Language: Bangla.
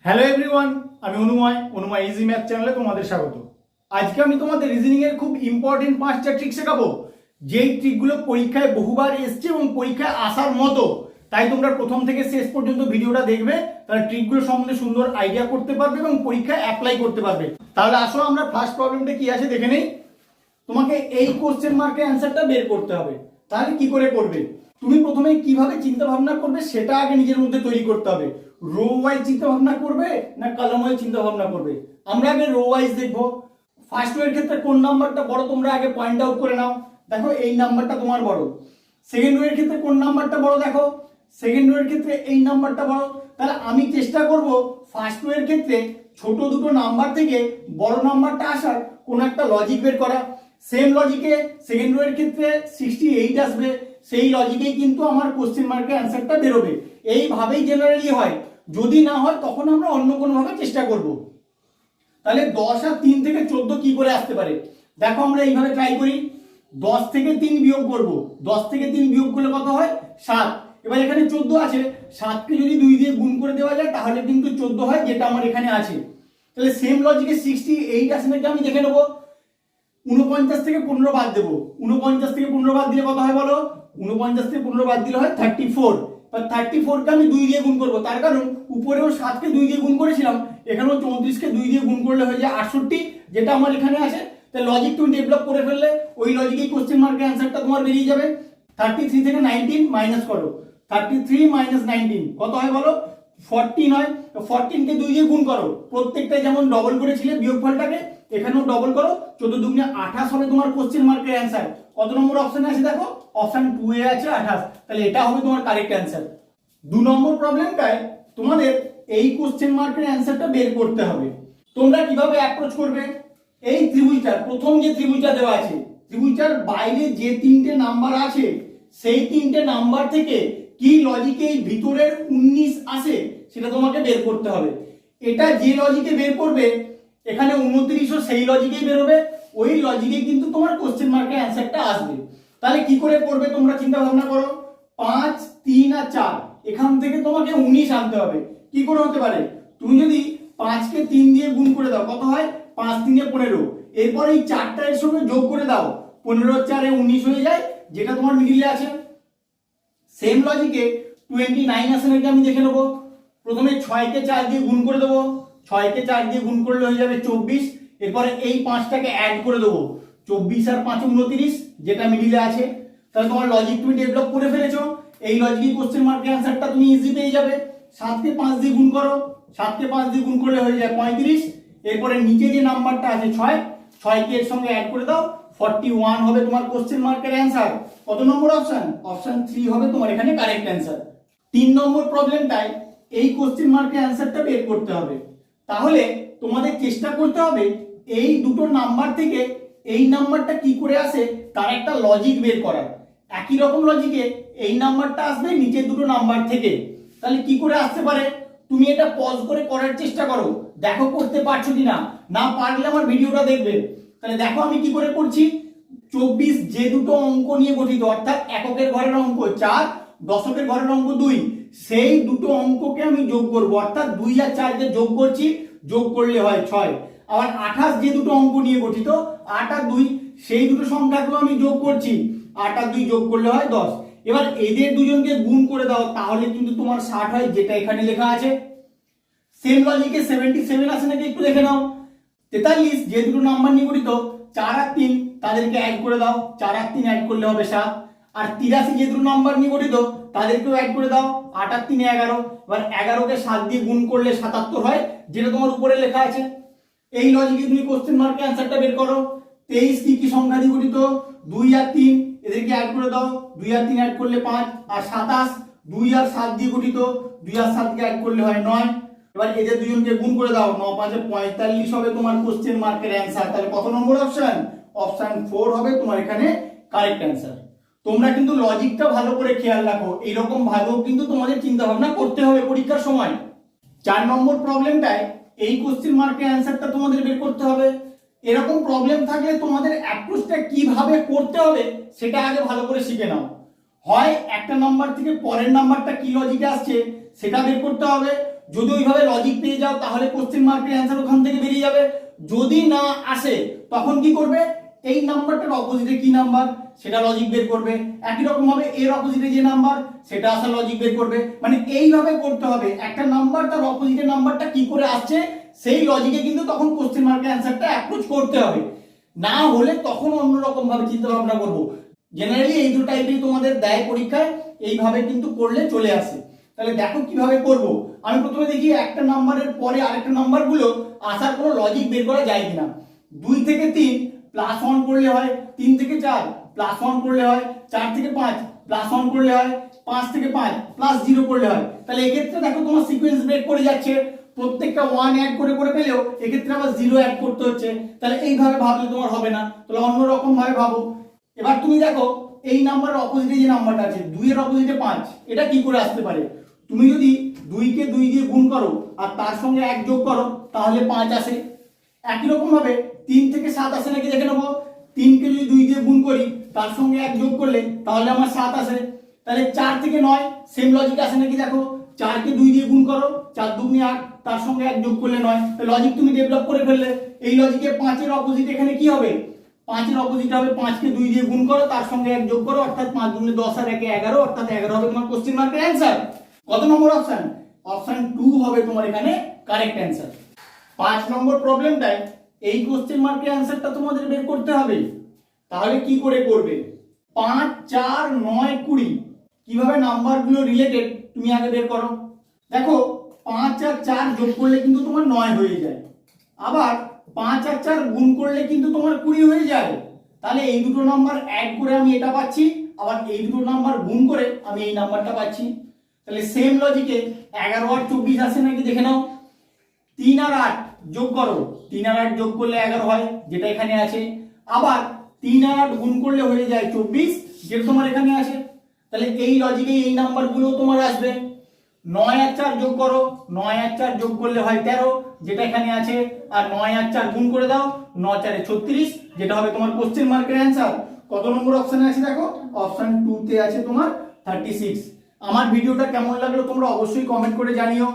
হ্যালো এভরিওয়ান, আমি অনুময় ইজি ম্যাথ চ্যানেলে তোমাদের স্বাগত। আজকে আমি তোমাদের রিজনিং এর খুব ইম্পর্টেন্ট 5টা ট্রিক শেখাবো, যেই ট্রিকগুলো পরীক্ষায় বহুবার এসছে এবং পরীক্ষায় আসার মতো। তাই তোমরা প্রথম থেকে শেষ পর্যন্ত ভিডিওটা দেখবে, তাহলে ট্রিকগুলো সম্বন্ধে সুন্দর আইডিয়া করতে পারবে এবং পরীক্ষায় অ্যাপ্লাই করতে পারবে। তাহলে আসো আমরা ফার্স্ট প্রবলেমটা কি আছে দেখে নেই। তোমাকে এই কোশ্চেন মার্কের অ্যান্সারটা বের করতে হবে। তাহলে কি করে করবে? তুমি প্রথমে কিভাবে চিন্তা ভাবনা করবে সেটা আগে নিজের মধ্যে তৈরি করতে হবে। রো ওয়াইজ চিন্তা ভাবনা করবে না কলাম ওয়াইজ চিন্তা ভাবনা করবে? আমরা আগে রো ওয়াইজ দেখবো। ফার্স্ট রো এর ক্ষেত্রে কোন নাম্বারটা বড় তোমরা আগে পয়েন্ট আউট করে নাও। দেখো এই নাম্বারটা তোমার বড়। সেকেন্ড রো এর ক্ষেত্রে কোন নাম্বারটা বড়? দেখো সেকেন্ড রো এর ক্ষেত্রে এই নাম্বারটা বড়। তাহলে আমি চেষ্টা করব ফার্স্ট রো এর ক্ষেত্রে ছোট দুটো নাম্বার থেকে বড় নাম্বারটা আসার কোন একটা লজিক বের করা। সেম লজিকে সেকেন্ড রো এর ক্ষেত্রে 68 আসবে, সেই লজিকেই কিন্তু আমার কোশ্চেন মার্কের অ্যান্সারটা বেরোবে। এইভাবেই জেনারেলি হয়, যদি না হয় তখন আমরা অন্য কোনোভাবে চেষ্টা করব। তাহলে 10 আর 3 থেকে 14 কি করে আসতে পারে? দেখো আমরা এইভাবে ট্রাই করি। 10 থেকে 3 বিয়োগ করব। 10 থেকে 3 বিয়োগ করলে কত হয়? 7। এবার এখানে 14 আছে, 7কে যদি 2 দিয়ে গুণ করে দেওয়া যায় তাহলে কিন্তু 14 হয়, যেটা আমার এখানে আছে। তাহলে সেম লজিকে 68 আসে নাকি আমি দেখে নেবো। 49 থেকে 15 বাদ দেবো। 49 থেকে 15 বাদ দিলে কত হয় বলো? 49 থেকে 15 বাদ দিলে হয় 34। 34কে আমি 2 দিয়ে গুণ করবো, তার কারণ উপরেও 7কে 2 দিয়ে গুণ করেছিলাম, এখানেও 34কে 2 দিয়ে গুণ করলে হয়ে যায় 68, যেটা আমার এখানে আছে। তাই লজিক তুমি ডেভেলপ করে ফেললে ওই লজিকেই কোশ্চেন মার্কের অ্যান্সারটা তোমার বেরিয়ে যাবে। 33 থেকে 19 মাইনাস করো। 33 মাইনাস 19 কত হয় বলো? 14 হয়। 14কে 2 দিয়ে গুণ করো, প্রত্যেকটা যেমন ডবল করেছিলে বিয়োগফলটাকে এখানেও ডবল করো। 14 দুগুণে 28 হবে তোমার কোশ্চেন মার্কের অ্যান্সার। কত নম্বর অপশনে আছে দেখো? অপশন 2 এ আছে 28। তাহলে এটা হবে তোমার কারেক্ট অ্যান্সার। 2 নম্বর প্রবলেমটায় তোমাদের এই কোশ্চেন মার্কের অ্যান্সারটা বের করতে হবে। তোমরা কিভাবে অ্যাপ্রোচ করবে? এই ত্রিভুজটার প্রথম যে ত্রিভুজটা দেওয়া আছে, ত্রিভুজটার বাইরে যে 3টে নাম্বার আছে সেই 3টে নাম্বার থেকে কি লজিকে এই ভিতরের 19 আসে সেটা তোমাকে বের করতে হবে। এটা যে লজিকে বের করবে এখানে 29ও সেই লজিকেই বেরোবে, ওই লজিকে কিন্তু তোমার কোশ্চেন মার্কের অ্যান্সারটা আসবে। তাহলে কি করে করবে তোমরা চিন্তা ভাবনা করো। 5, 3 আর 4 এখান থেকে তোমাকে 19 আনতে হবে। কি করে হতে পারে? তুমি যদি 5কে 3 দিয়ে গুণ করে দাও কত হয়? 5 3 এ 15। এরপর এই 4টা এর সঙ্গে যোগ করে দাও, 15 4 এ 19 হয়ে যায়, যেটা তোমার মিডিলে আছে। সেম লজিকে 29 আসে নাকি আমি দেখে নেবো। প্রথমে 6কে 4 দিয়ে গুণ করে দেবো, 6কে 4 দিয়ে গুণ করলে হয়ে যাবে 24। এরপরে এই 5টাকে অ্যাড করে দেবো, 24 আর 5 29, যেটা মিডিলে আছে। তাহলে তোমার লজিক তুমি ডেভেলপ করে ফেলেছো। এই লজিকই কোশ্চেন মার্কের অ্যান্সারটা তুমি ইজি পেয়ে যাবে। 7কে 5 দিয়ে গুণ করো, 7কে 5 দিয়ে গুণ করলে হয়ে যায় 35। এরপরে নিচে যে নাম্বারটা আছে 6কে এর সঙ্গে অ্যাড করে দাও, 41 হবে তোমার কোশ্চেন মার্কের অ্যান্সার। কত নম্বর অপশন? অপশন 3 হবে তোমার এখানে কারেক্ট অ্যান্সার। 3 নম্বর প্রবলেমটায় এই কোশ্চেন মার্কের অ্যান্সারটা বের করতে হবে। তাহলে তোমাদের চেষ্টা করতে হবে এই দুটো নাম্বার থেকে এই নাম্বারটা কি করে আসে তার একটা লজিক বের করার। একই রকম লজিকে এই নাম্বারটা আসবে নিচের দুটো নাম্বার থেকে। তাহলে কি করে আসতে পারে? তুমি এটা পজ করে করার চেষ্টা করো, দেখো করতে পারছো কিনা। না পারলে আমার ভিডিওটা দেখবে। তাহলে দেখো আমি কি করে করছি। 24 যে দুটো অঙ্ক নিয়ে গঠিত, অর্থাৎ এককের ঘরের অঙ্ক 4, দশকের ঘরের অঙ্ক 2, সেই দুটো অঙ্ককে আমি যোগ করব, অর্থাৎ 2 আর 4 কে যোগ করছি, যোগ করলে হয় 6। আবার 28 যে দুটো অঙ্ক নিয়ে গঠিত, 8 আর 2, সেই দুটো সংখ্যাগুলো আমি যোগ করছি, 8 আর 2 যোগ করলে হয় 10। এবার এদের দুজনকে গুণ করে দাও, তাহলে কিন্তু তোমার 60 হয়, যেটা এখানে লেখা আছে। সেম লজিকে 77 আসে নাকি একটু দেখে নাও। 43 যে দুটো নাম্বার নিয়ে গঠিত, 4 আর 3, তাদেরকে অ্যাড করে দাও, 4 আর 3 অ্যাড করলে হবে 7। আর 83 যে দুটো নাম্বার নিয়ে গঠিত তাদেরকেও অ্যাড করে দাও, 8 আর 3 11। এবার 11কে 7 দিয়ে গুণ করলে 77 হয়, যেটা তোমার উপরে লেখা আছে। এই লজিকে তুমি কোশ্চেন মার্কের অ্যান্সারটা বের করো। 23 কি কি সংখ্যা দিয়ে গঠিত? 2 আর 3, এদেরকে অ্যাড করে দাও, 2 আর 3 অ্যাড করলে 5। আর 27 2 আর 7 দিয়ে গঠিত, 2 আর 7 কে অ্যাড করলে হয় 9। এবার এদের দুজনকে গুণ করে দাও, 9 5 45 হবে তোমার কোশ্চেন মার্কের অ্যান্সার। তাহলে কত নম্বর অপশন? অপশন 4 হবে তোমার এখানে কারেক্ট অ্যান্সার। তোমরা কিন্তু লজিকটা ভালো করে খেয়াল রাখো, এইরকম ভাবেও কিন্তু তোমাদের চিন্তা ভাবনা করতে হবে পরীক্ষার সময়। 4 নম্বর প্রবলেমটায় এই কোশ্চেন মার্কের অ্যান্সারটা তোমাদের বের করতে হবে। এরকম প্রবলেম থাকলে তোমাদের অ্যাপ্রোচটা কিভাবে করতে হবে সেটা আগে ভালো করে শিখে নাও। হয় একটা নাম্বার থেকে পরের নাম্বারটা কি লজিকে আসছে সেটা বের করতে হবে, যদি ওইভাবে লজিক পেয়ে যাও তাহলে কোশ্চেন মার্কের অ্যান্সার ওখান থেকে বেরিয়ে যাবে। যদি না আসে তখন কি করবে, এই নাম্বারটার অপোজিটে কি নাম্বার সেটা লজিক বের করবে, একই রকম ভাবে এর অপোজিটে যে নাম্বার সেটা আসার লজিক বের করবে। মানে এইভাবে করতে হবে, একটা নাম্বার তার অপোজিটে নাম্বারটা কি করে আসছে সেই লজিকে কিন্তু তখন কোশ্চেন মার্কের অ্যান্সারটা অ্যাপ্রোচ করতে হবে। না হলে তখন অন্যরকম ভাবে চিন্তা ভাবনা করবো। জেনারেলি এই দুটো টাইপেরই তোমাদের দেয় পরীক্ষায়, এইভাবে কিন্তু করলে চলে আসে। তাহলে দেখো কিভাবে করব। আমি প্রথমে দেখি একটা নাম্বারের পরে আরেকটা নাম্বারগুলো আসার কোনো লজিক বের করা যায় কিনা। 2 থেকে 3 প্লাস 1 করলে হয়, 3 থেকে 4 প্লাস 1 করলে হয়, 4 থেকে 5 প্লাস 1 করলে হয়, 5 থেকে 5 প্লাস 0 করলে হয়। তাহলে এক্ষেত্রে দেখো তোমার সিকোয়েন্স ব্রেক করে যাচ্ছে, প্রত্যেকটা 1 অ্যাড করে করে পেলেও এক্ষেত্রে আবার 0 অ্যাড করতে হচ্ছে। তাহলে এইভাবে ভাবলে তোমার হবে না, তাহলে অন্যরকম ভাবে ভাবো। এবার তুমি দেখো এই নাম্বারের অপোজিটে যে নাম্বারটা আছে 2 এর অপোজিটে 5, এটা কি করে আসতে পারে। তুমি যদি 2 কে 2 দিয়ে গুণ করো আর তার সঙ্গে 1 যোগ করো তাহলে 5 আসে। একই রকম ভাবে 3 থেকে 7 আসে নাকি দেখে নেবো। 3 কে যদি 2 দিয়ে গুণ করি তার সঙ্গে 1 যোগ করলে তাহলে আমার 7 আসে। তাহলে 4 থেকে 9 সেম লজিক আসে নাকি দেখো। 4 কে 2 দিয়ে গুণ করো, 4 দুগুণে 8, তার সঙ্গে 1 যোগ করলে 9। লজিক তুমি ডেভেলপ করে ফেললে। এই লজিকে 5 এর অপোজিট এখানে কি হবে, 5 এর অপোজিট হবে 5 কে 2 দিয়ে গুণ করো তার সঙ্গে 1 যোগ করো, অর্থাৎ 5 দুগুণে 10 আর 1 11, অর্থাৎ 11 হবে তোমার কোশ্চেন মার্কের অ্যান্সার। কত নম্বর অপশন, অপশন 2 হবে তোমার এখানে কারেক্ট অ্যান্সার। 5 নম্বর প্রবলেমটায় এই কোশ্চেন মার্কের অ্যান্সারটা তোমাদের বের করতে হবে। তাহলে কি করে করবে, 5 4 9 20 কিভাবে নাম্বারগুলো রিলেটেড তুমি আগে বের করো। দেখো 5 আর 4 যোগ করলে কিন্তু তোমার 9 হয়ে যায়, আবার 5 আর 4 গুণ করলে কিন্তু তোমার 20 হয়ে যায়। তাহলে এই দুটো নাম্বার অ্যাড করে আমি এটা পাচ্ছি, আবার এই দুটো নাম্বার গুণ করে আমি এই নাম্বারটা পাচ্ছি। তাহলে সেম লজিকে 11 আর 24 আসে নাকি দেখে নাও। 3 আর 8 যোগ করো, 3 আর 8 যোগ করলে 11 হয় যেটা এখানে আছে, আবার 3 আর 8 গুণ করলে হয়ে যায় 24 যেটা তোমার এখানে আছে। তাহলে এই লজিকে এই নাম্বারগুলো তোমার আসবে। 9 আর 4 যোগ করো, 9 আর 4 যোগ করলে হয় 13 যেটা এখানে আছে, আর 9 আর 4 গুণ করে দাও, 9 4 36 যেটা হবে তোমার কোশ্চেন মার্কের অ্যান্সার। কত নম্বর অপশনে আছে দেখো, অপশন 2 তে আছে তোমার 36। আমার ভিডিওটা কেমন লাগলো তোমরা অবশ্যই কমেন্ট করে জানিও।